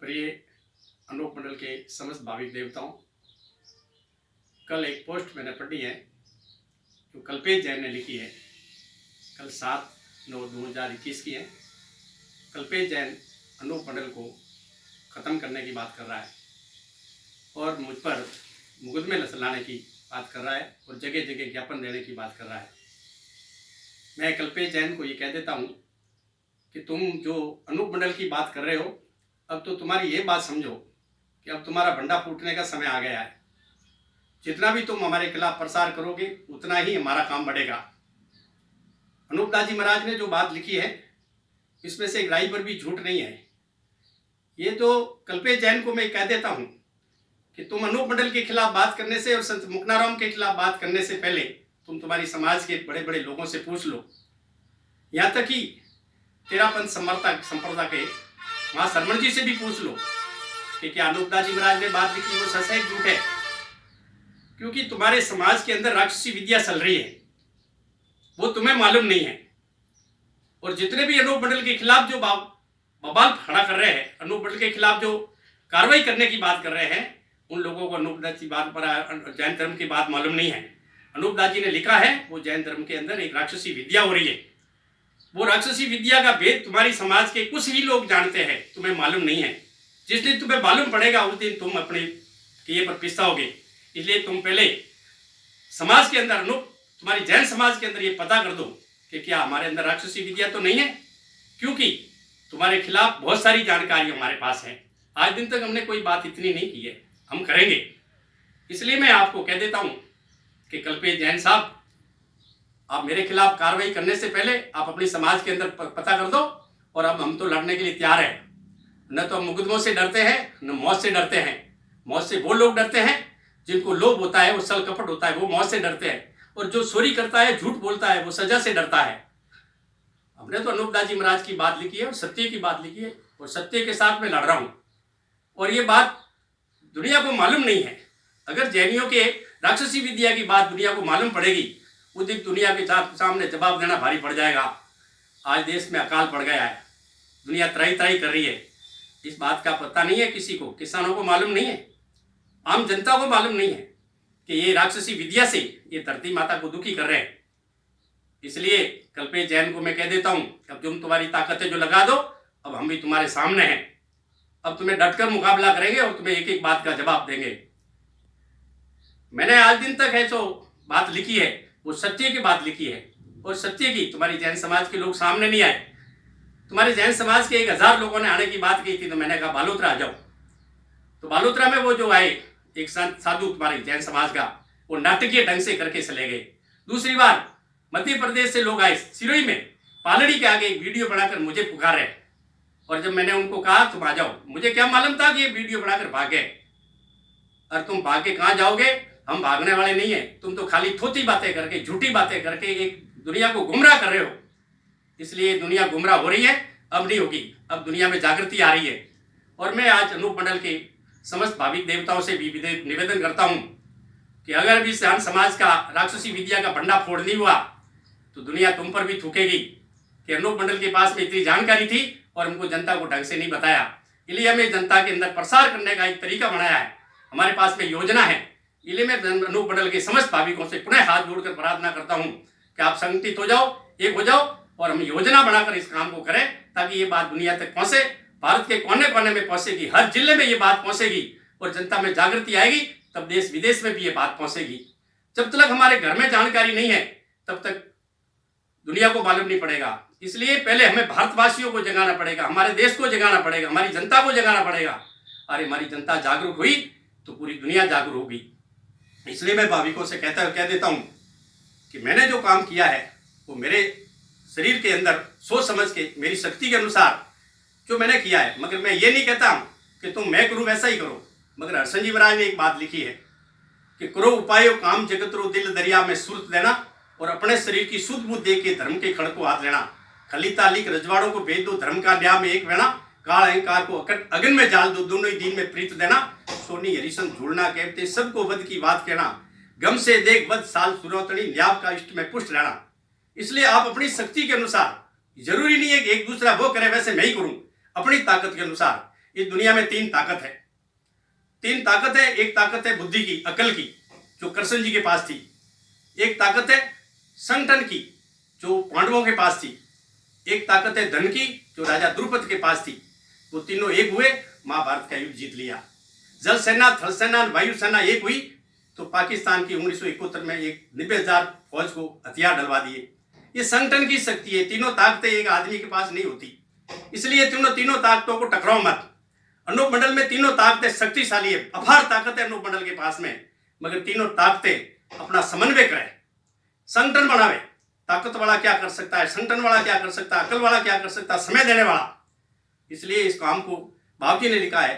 प्रिय अनूप मंडल के समस्त भाविक देवताओं, कल एक पोस्ट मैंने पढ़ी है जो कल्पेश जैन ने लिखी है। कल 7/9/2021 की है। कल्पेश जैन अनूप मंडल को ख़त्म करने की बात कर रहा है और मुझ पर मुकदमे लाने की बात कर रहा है और जगह जगह ज्ञापन देने की बात कर रहा है। मैं कल्पेश जैन को ये कह देता हूँ कि तुम जो अनूप मंडल की बात कर रहे हो, अब तो तुम्हारी ये बात समझो कि अब तुम्हारा भंडा फूटने का समय आ गया है। जितना भी तुम हमारे खिलाफ प्रसार करोगे उतना ही हमारा काम बढ़ेगा। अनूप दास जी महाराज ने जो बात लिखी है इसमें से एक राई पर भी झूठ नहीं है। ये तो कल्पेश जैन को मैं कह देता हूँ कि तुम अनूप मंडल के खिलाफ बात करने से और संत मुक्नाराम के खिलाफ बात करने से पहले तुम तुम्हारी समाज के बड़े बड़े लोगों से पूछ लो। यहाँ तक कि तेरापंथ संप्रदाय के वहाँ शर्मण जी से भी पूछ लो कि क्या अनूप दास जी महाराज ने बात लिखी वो सच है झूठ है। क्योंकि तुम्हारे समाज के अंदर राक्षसी विद्या चल रही है, वो तुम्हें मालूम नहीं है। और जितने भी अनूप मंडल के खिलाफ जो बवाल खड़ा कर रहे हैं, अनूप मंडल के खिलाफ जो कार्रवाई करने की बात कर रहे हैं, उन लोगों को अनूप दास की बात पर जैन धर्म की बात मालूम नहीं है। अनूप दास जी ने लिखा है वो जैन धर्म के अंदर एक राक्षसी विद्या हो रही है। वो राक्षसी विद्या का भेद तुम्हारी समाज के कुछ ही लोग जानते हैं, तुम्हें मालूम नहीं है। जिस दिन तुम्हें मालूम पड़ेगा उस दिन तुम अपने किए पर पिछताओगे। इसलिए तुम पहले समाज के अंदर तुम्हारी जैन समाज के अंदर ये पता कर दो कि क्या हमारे अंदर राक्षसी विद्या तो नहीं है। क्योंकि तुम्हारे खिलाफ बहुत सारी जानकारी हमारे पास है। आज दिन तक हमने कोई बात इतनी नहीं की है, हम करेंगे। इसलिए मैं आपको कह देता हूँ कि कल्पेश जैन साहब, आप मेरे खिलाफ कार्रवाई करने से पहले आप अपनी समाज के अंदर पता कर दो। और अब हम तो लड़ने के लिए तैयार हैं। न तो हम मुकदमों से डरते हैं न मौत से डरते हैं। मौत से वो लोग डरते हैं जिनको लोभ होता है, वो छल कपट होता है, वो मौत से डरते हैं। और जो चोरी करता है, झूठ बोलता है, वो सजा से डरता है। हमने तो अनूप दास जी महाराज की बात लिखी है और सत्य की बात लिखी है और सत्य के साथ मैं लड़ रहा हूँ। और ये बात दुनिया को मालूम नहीं है। अगर जैनियों के राक्षसी विद्या की बात दुनिया को मालूम पड़ेगी उस दिन दुनिया के सामने जवाब देना भारी पड़ जाएगा। आज देश में अकाल पड़ गया है, दुनिया त्राही त्राही कर रही है। इस बात का पता नहीं है किसी को, किसानों को मालूम नहीं है, आम जनता को मालूम नहीं है कि ये राक्षसी विद्या से ये धरती माता को दुखी कर रहे हैं। इसलिए कल्पेश जैन को मैं कह देता हूँ, अब तुम तुम्हारी ताकतें जो लगा दो, अब हम भी तुम्हारे सामने हैं। अब तुम्हें डटकर मुकाबला करेंगे और तुम्हें एक एक बात का जवाब देंगे। मैंने आज दिन तक है जो बात लिखी है वो सत्य की बात लिखी है और सत्य की तुम्हारी जैन समाज के लोग सामने नहीं आए। तुम्हारे जैन समाज के 1000 लोगों ने आने की बात की थी तो मैंने कहा बालोतरा आ जाओ। तो बालोतरा में वो जो आए एक साधु तुम्हारे जैन समाज का, वो नाटकीय ढंग से करके चले गए। दूसरी बार मध्य प्रदेश से लोग आए, सिरोही में पालड़ी के आगे एक वीडियो बनाकर मुझे पुकारे। और जब मैंने उनको कहा तुम आ जाओ, मुझे क्या मालूम था कि ये वीडियो बनाकर भागे। और तुम भाग के कहाँ जाओगे, हम भागने वाले नहीं है। तुम तो खाली थोती बातें करके, झूठी बातें करके एक दुनिया को गुमराह कर रहे हो। इसलिए दुनिया गुमराह हो रही है, अब नहीं होगी। अब दुनिया में जागृति आ रही है। और मैं आज अनूप मंडल के समस्त भाविक देवताओं से भी निवेदन करता हूँ कि अगर भी जैन समाज का राक्षसी विद्या का भंडा फोड़ नहीं हुआ तो दुनिया तुम पर भी थूकेगी कि अनूप मंडल के पास में इतनी जानकारी थी और हमको जनता को ढंग से नहीं बताया। इसलिए हमें जनता के अंदर प्रसार करने का एक तरीका बनाया है, हमारे पास में योजना है। इसलिए मैं अनूप मंडल के समस्त भाविकों से पुनः हाथ जोड़कर प्रार्थना करता हूं कि आप संगठित हो जाओ, एक हो जाओ और हम योजना बनाकर इस काम को करें ताकि ये बात दुनिया तक पहुंचे, भारत के कोने कोने में पहुंचेगी, हर जिले में ये बात पहुंचेगी और जनता में जागृति आएगी, तब देश विदेश में भी ये बात पहुंचेगी। जब तक हमारे घर में जानकारी नहीं है तब तक दुनिया को मालूम नहीं पड़ेगा। इसलिए पहले हमें भारतवासियों को जगाना पड़ेगा, हमारे देश को जगाना पड़ेगा, हमारी जनता को जगाना पड़ेगा। अरे हमारी जनता जागरूक हुई तो पूरी दुनिया जागरूक होगी। इसलिए मैं भाविकों से कह देता हूं कि मैंने जो काम किया है वो मेरे शरीर के अंदर सोच समझ के, मेरी शक्ति के अनुसार जो मैंने किया है। मगर मैं ये नहीं कहता हूं कि तुम मैं करूं वैसा ही करो। मगर हरसन जी महाराज ने एक बात लिखी है कि करो उपायो काम जगत रो दिल दरिया में सुरत देना और अपने शरीर की शुद्ध बुद्ध दे के धर्म के खड़ को हाथ लेना। खली तालिक रजवाड़ों को भेज दो, धर्म का न्याय में एक वेना, काल अहंकार को अगन में जाल दो, दोनों ही दिन में प्रीत देना। सोनी हरिशन झूलना कहते सबको वध की बात कहना, गम से देख वध साल सुरौतनी न्याय का इष्ट में पुष्ट रहना। इसलिए आप अपनी शक्ति के अनुसार, जरूरी नहीं है कि एक दूसरा वो करे वैसे मैं ही करूं, अपनी ताकत के अनुसार इस दुनिया में तीन ताकत है। तीन ताकत है। एक ताकत है बुद्धि की, अकल की, जो कृष्ण जी के पास थी। एक ताकत है संगठन की, जो पांडवों के पास थी। एक ताकत है धन की, जो राजा द्रुपद के पास थी। वो तीनों एक हुए, महाभारत का युद्ध जीत लिया। जल सेना, थल सेना, वायु सेना एक हुई तो पाकिस्तान की 1971 में एक 90,000 फौज को हथियार डलवा दिए। ये संगठन की शक्ति है। तीनों ताकतें एक आदमी के पास नहीं होती, इसलिए तीनों ताकतों को टकराओ मत। अनूप मंडल में तीनों ताकतें शक्तिशाली है, अपार ताकत है अनूप मंडल के पास में, मगर तीनों ताकतें अपना समन्वय करें, संगठन बनावे। ताकत वाला क्या कर सकता है, संगठन वाला क्या कर सकता है, अकल वाला क्या कर सकता है, समय देने वाला। इसलिए इस काम को बाबू जी ने लिखा है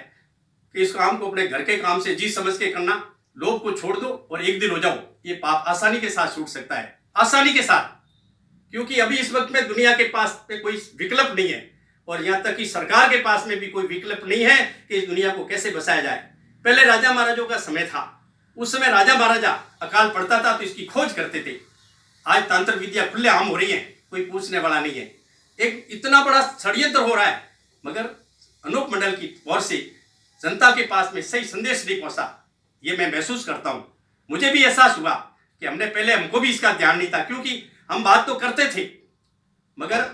कि इस काम को अपने घर के काम से जी समझ के करना, लोभ को छोड़ दो और एक दिन हो जाओ। ये पाप आसानी के साथ छूट सकता है, आसानी के साथ, क्योंकि अभी इस वक्त में दुनिया के पास में कोई विकल्प नहीं है, और यहां तक कि सरकार के पास में भी कोई विकल्प नहीं है कि इस दुनिया को कैसे बसाया जाए। पहले राजा महाराजों का समय था, उस समय राजा महाराजा अकाल पड़ता था तो इसकी खोज करते थे। आज तंत्र विद्या खुलेआम हो रही है, कोई पूछने वाला नहीं है। एक इतना बड़ा षड्यंत्र हो रहा है, मगर अनूप मंडल की ओर से जनता के पास में सही संदेश नहीं पहुंचा। ये मैं महसूस करता हूं। मुझे भी एहसास हुआ कि हमको भी इसका ध्यान नहीं था, क्योंकि हम बात तो करते थे, मगर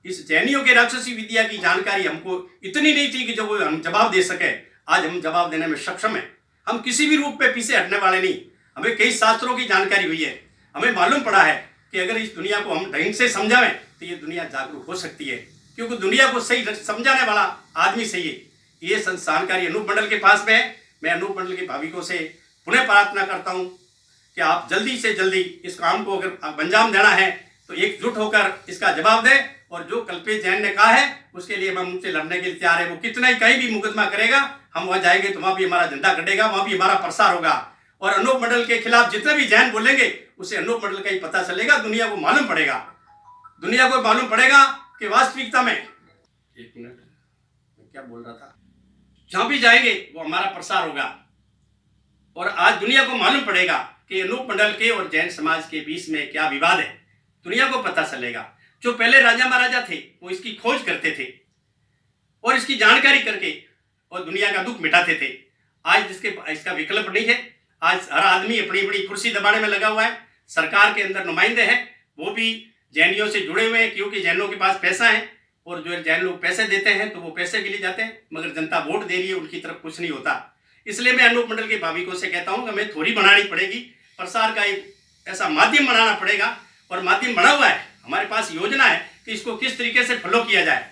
इस जैनियों के राक्षसी विद्या की जानकारी हमको इतनी नहीं थी कि जो हम जवाब दे सके। आज हम जवाब देने में सक्षम है। हम किसी भी रूप में पीछे हटने वाले नहीं। हमें कई शास्त्रों की जानकारी हुई है। हमें मालूम पड़ा है कि अगर इस दुनिया को हम ढंग से समझावें तो ये दुनिया जागरूक हो सकती है, क्योंकि दुनिया को सही समझाने वाला आदमी सही है। ये जानकारी अनूप मंडल के पास में है। मैं अनूप मंडल के भाविकों से पुनः प्रार्थना करता हूँ कि आप जल्दी से जल्दी इस काम को अगर अंजाम देना है तो एकजुट होकर इसका जवाब दें। और जो कल्पेश जैन ने कहा है उसके लिए हम उनसे लड़ने के लिए तैयार है। वो कितना ही कहीं भी मुकदमा करेगा, हम वहां जाएंगे तो वहां भी हमारा झंडा कटेगा, वहां भी हमारा प्रसार होगा। और अनूप मंडल के खिलाफ जितने भी जैन बोलेंगे उसे अनूप मंडल का ही पता चलेगा, दुनिया को मालूम पड़ेगा। दुनिया को मालूम पड़ेगा कि वास्तविकता में, एक मिनट मैं क्या बोल रहा था, जहां भी जाएंगे वो हमारा प्रसार होगा। और आज दुनिया को मालूम पड़ेगा कि अनूप मंडल के और जैन समाज के बीच में क्या विवाद है, दुनिया को पता चलेगा। जो पहले राजा महाराजा थे वो इसकी खोज करते थे और इसकी जानकारी करके और दुनिया का दुख मिटाते थे। आज इसका विकल्प नहीं है। आज हर आदमी अपनी अपनी कुर्सी दबाने में लगा हुआ है। सरकार के अंदर नुमाइंदे हैं, वो भी जैनियों से जुड़े हुए हैं, क्योंकि जैनों के पास पैसा है। और जो जैन लोग पैसे देते हैं तो वो पैसे के लिए जाते हैं, मगर जनता वोट दे रही है, उनकी तरफ कुछ नहीं होता। इसलिए मैं अनूप मंडल के भाविकों से कहता हूँ कि हमें थोड़ी बनानी पड़ेगी, प्रसार का एक ऐसा माध्यम बनाना पड़ेगा। और माध्यम बना हुआ है, हमारे पास योजना है कि इसको किस तरीके से फॉलो किया जाए,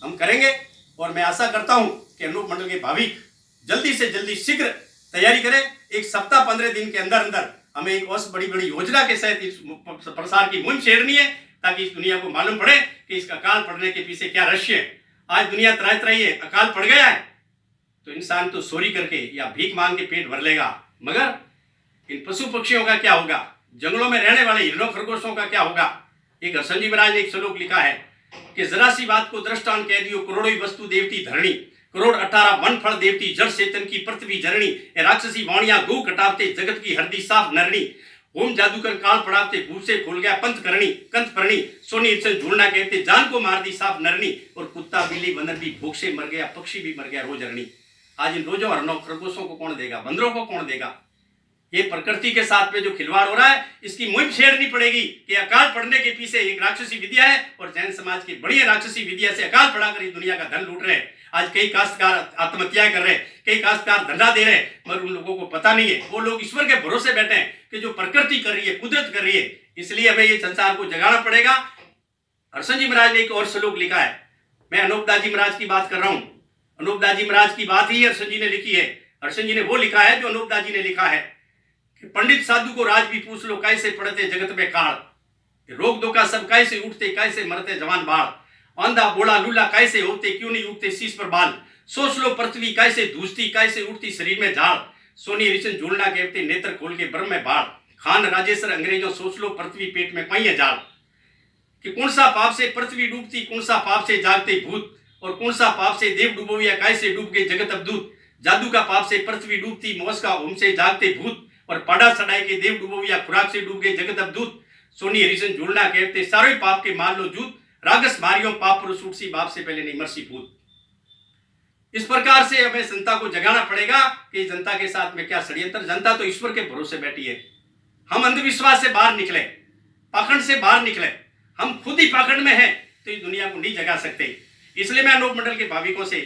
हम करेंगे। और मैं आशा करता हूं कि अनूप मंडल के भाविक जल्दी से जल्दी शीघ्र तैयारी करें। एक सप्ताह 15 दिन के अंदर अंदर हमें एक और बड़ी बड़ी योजना के साथ इस प्रसार की मुहिम छेड़नी है, ताकि इस दुनिया को मालूम पड़े कि इसका अकाल पड़ने के पीछे क्या रहस्य है। आज दुनिया त्राही त्राही है, अकाल पड़ गया है तो इंसान तो चोरी करके या भीख मांग के पेट भर लेगा, मगर इन पशु पक्षियों का क्या होगा, जंगलों में रहने वाले हिरणों खरगोशों का क्या होगा। एक कृष्ण जी महाराज ने एक श्लोक लिखा है कि जरा सी बात को दृष्टांत कह दियो, करोड़ों वस्तु देवती धरणी, करोड़ 18 वन फल देवती, जड़ चेतन की पृथ्वी जरणी, राक्षसी वाणियां गौ कटावते, जगत की हरदी साफ नरणी, ओम जादूकर काल पड़ावते, भूत से खोल गया पंथ करणी, कंथ परणी, सोनी झूलना कहते, जान को मार दी साफ नरणी, और कुत्ता बिल्ली बंदर भी भूख से मर गया, पक्षी भी मर गया रोज रणी। आज इन रोजों हरणों खरगोशों को कौन देगा, बंदरों को कौन देगा। ये प्रकृति के साथ में जो खिलवाड़ हो रहा है, इसकी मुहिम छेड़नी पड़ेगी कि अकाल पड़ने के पीछे एक राक्षसी विद्या है, और जैन समाज की बड़ी राक्षसी विद्या से अकाल पड़ाकर इस दुनिया का धन लूट रहे हैं। आज कई काश्तकार आत्महत्याएं कर रहे हैं, कई काश्तकार धंधा दे रहे हैं, मगर उन लोगों को पता नहीं है। वो लोग ईश्वर के भरोसे बैठे हैं कि जो प्रकृति कर रही है, कुदरत कर रही है। इसलिए हमें ये संसार को जगाना पड़ेगा। हर्षण जी महाराज ने एक और श्लोक लिखा है, मैं अनूपदास जी महाराज की बात कर रहा हूं। अनूपदास जी महाराज की बात ही हर्षण जी ने लिखी है। हर्षण जी ने वो लिखा है जो अनूपदास जी ने लिखा है कि पंडित साधु को राज भी पूछ लो, कैसे पड़ते जगत में काल, रोग धोखा सब कैसे उठते, कैसे मरते जवान बाल, अंधा बोला लूला कैसे होते, क्यों नहीं उठते शीश पर बाल, सोच लो पृथ्वी कैसे धूसती, कैसे उठती शरीर में झाड़, सोनी रिशन झूलना कहते, नेत्र खोल के ब्रह्म में बाढ़, खान राजेश्वर अंग्रेजों सोच लो पृथ्वी पेट में पाई है जाल, कि कौन सा पाप से पृथ्वी डूबती, कौन सा पाप से जागते भूत, और कौन सा पाप से देव डूबोया, कैसे डूब गए जगत अवधूत, जादू का पाप से पृथ्वी डूबती, मौस का ओम से जागते भूत, और पाड़ा सड़ाई के देव डूबोया, खुराक से डूब गए जगत अवधूत, सोनी हरिशन झूलना कहते, सारे पाप के मान लो जूत, रागस मारियों पाप पुरुष उठसी, बाप से पहले नहीं मरसी भूत। इस प्रकार से हमें जनता को जगाना पड़ेगा कि जनता के साथ में क्या षड्यंत्र। जनता तो ईश्वर के भरोसे बैठी है। हम अंधविश्वास से बाहर निकले, पाखंड से बाहर निकले। हम खुद ही पाखंड में हैं तो इस दुनिया को नहीं जगा सकते। इसलिए मैं अनूप मंडल के भाविकों से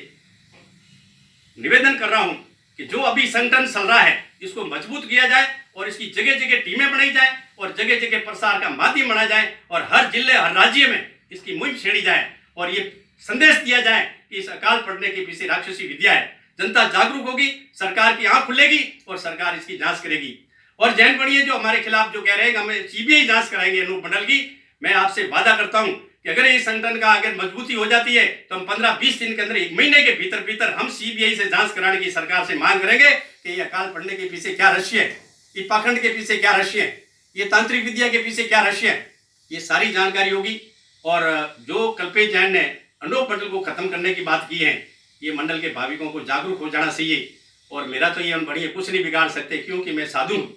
निवेदन कर रहा हूं कि जो अभी संगठन चल रहा है इसको मजबूत किया जाए और इसकी जगह जगह टीमें बनाई जाए और जगह जगह प्रसार का माध्यम बनाया जाए और हर जिले हर राज्य में इसकी मुहिम छेड़ी जाए और ये संदेश दिया जाए कि इस अकाल पड़ने के पीछे राक्षसी विद्या है। जनता जागरूक होगी, सरकार की आंख खुलेगी और सरकार इसकी जांच करेगी। और जैन बढ़िए जो हमारे खिलाफ जो कह रहे हैं हमें सीबीआई जांच कराएंगे अनूप मंडल की, मैं आपसे वादा करता हूं कि अगर इस संगठन का अगर मजबूती हो जाती है तो हम 15-20 दिन के अंदर, 1 महीने के भीतर भीतर हम सीबीआई से जांच कराने की सरकार से मांग करेंगे कि ये अकाल पड़ने के पीछे क्या रहस्य है, ये पाखंड के पीछे क्या रहस्य है, ये तांत्रिक विद्या के पीछे क्या रहस्य है, ये सारी जानकारी होगी। और जो कल्पेश जैन ने अनूप मंडल को खत्म करने की बात की है, ये मंडल के भाविकों को जागरूक हो जाना चाहिए। और मेरा तो ये बढ़िया कुछ नहीं बिगाड़ सकते क्योंकि मैं साधु हूँ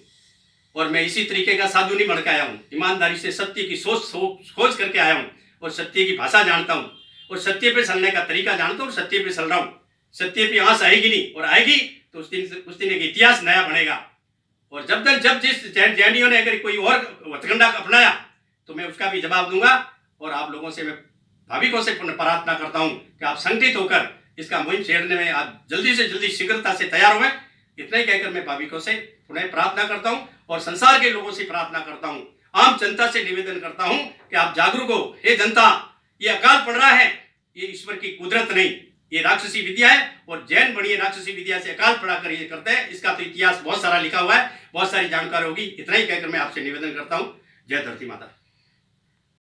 और मैं इसी तरीके का साधु नहीं बन के आया हूँ। ईमानदारी से सत्य की खोज करके आया हूँ और सत्य की भाषा जानता हूँ और सत्य पे चलने का तरीका जानता हूँ और सत्य पे चल रहा हूँ। सत्य पे आस आएगी नहीं और आएगी तो उस दिन एक इतिहास नया बनेगा। और जब जिस जैनियों ने अगर कोई और हथकंडा अपनाया तो मैं उसका भी जवाब दूंगा। और आप लोगों से मैं भाविकों से प्रार्थना करता हूँ कि आप संगठित होकर इसका मुहिम छेड़ने में आप जल्दी से जल्दी शीघ्रता से तैयार हुए। इतना ही कहकर मैं भाविकों से पुनः प्रार्थना करता हूँ और संसार के लोगों से प्रार्थना करता हूँ, आम जनता से निवेदन करता हूँ कि आप जागरूक हो। हे जनता, ये अकाल पड़ रहा है, ये ईश्वर की कुदरत नहीं, ये राक्षसी विद्या है। और जैन बढ़िया राक्षसी विद्या से अकाल पड़ा कर ये करते हैं। इसका तो इतिहास बहुत सारा लिखा हुआ है, बहुत सारी जानकारी होगी। इतना ही कहकर मैं आपसे निवेदन करता हूँ। जय धरती माता।